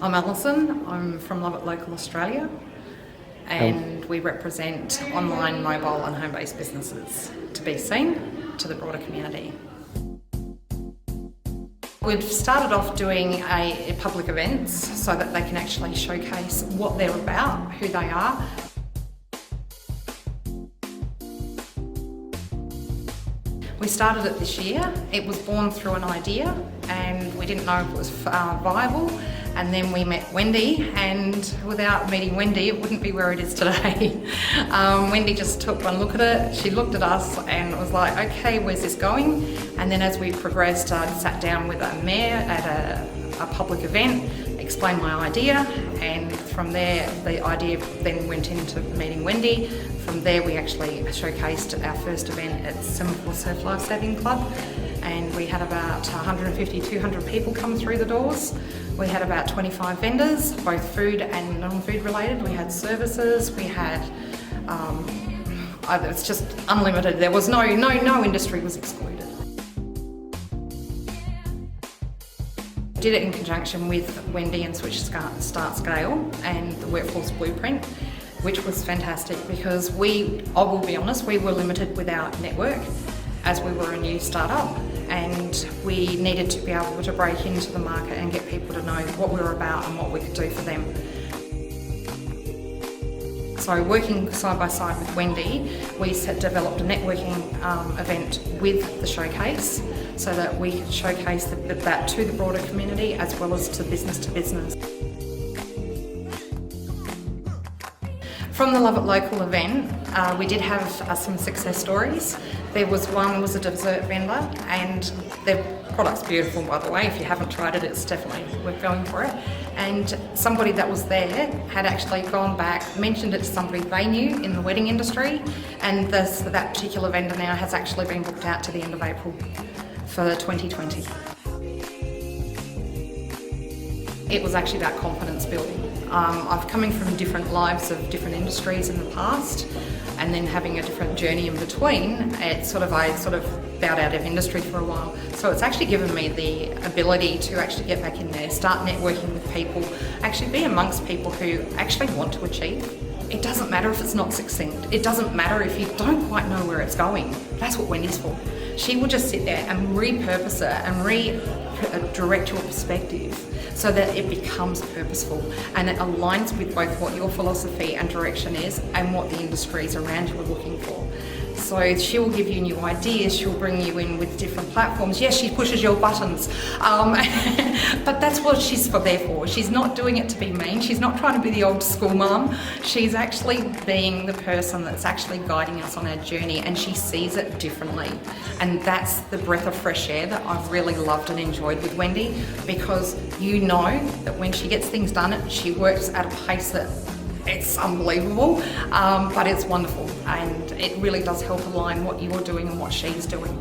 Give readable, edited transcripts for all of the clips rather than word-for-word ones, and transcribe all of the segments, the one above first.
I'm Allison, I'm from Love It Local Australia, and we represent online, mobile and home-based businesses to be seen to the broader community. We've started off doing public events so that they can actually showcase what they're about, who they are. We started it this year. It was born through an idea and we didn't know if it was viable. And then we met Wendy, and without meeting Wendy, it wouldn't be where it is today. Wendy just took one look at it, she looked at us and was like, okay, where's this going? And then as we progressed, I sat down with a mayor at a public event, explained my idea, and from there, the idea then went into meeting Wendy. From there, we actually showcased our first event at Semaphore Surf Lifesaving Club, and we had about 150, 200 people come through the doors. We had about 25 vendors, both food and non-food related. We had services, we had, it's just unlimited. There was no industry was excluded. Did it in conjunction with Wendy and Switch Start Scale and the Workforce Blueprint, which was fantastic because I will be honest, we were limited with our network as we were a new startup, and we needed to be able to break into the market and get people to know what we were about and what we could do for them. So working side by side with Wendy, we developed a networking event with the showcase so that we could showcase that to the broader community as well as to business. From the Love It Local event, we did have some success stories. There was a dessert vendor, and their product's beautiful, by the way. If you haven't tried it, it's definitely worth going for it. And somebody that was there had actually gone back, mentioned it to somebody they knew in the wedding industry, and that particular vendor now has actually been booked out to the end of April for 2020. It was actually about confidence building. I've coming from different lives of different industries in the past, and then having a different journey in between, I sort of bowed out of industry for a while. So it's actually given me the ability to actually get back in there, start networking with people, actually be amongst people who actually want to achieve. It doesn't matter if it's not succinct. It doesn't matter if you don't quite know where it's going. That's what Wendy's for. She will just sit there and repurpose it and redirect your perspective so that it becomes purposeful and it aligns with both what your philosophy and direction is and what the industries around you are looking for. So she will give you new ideas, she'll bring you in with different platforms. Yes, she pushes your buttons, but that's what she's there for. She's not doing it to be mean, she's not trying to be the old school mum. She's actually being the person that's actually guiding us on our journey, and she sees it differently. And that's the breath of fresh air that I've really loved and enjoyed with Wendy, because you know that when she gets things done, she works at a pace that it's unbelievable, but it's wonderful, and it really does help align what you're doing and what she's doing.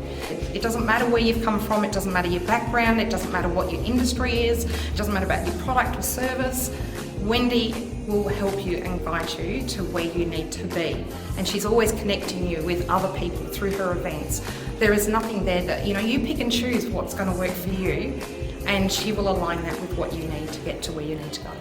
It doesn't matter where you've come from, it doesn't matter your background, it doesn't matter what your industry is, it doesn't matter about your product or service. Wendy will help you and guide you to where you need to be, and she's always connecting you with other people through her events. There is nothing there that, you pick and choose what's going to work for you, and she will align that with what you need to get to where you need to go.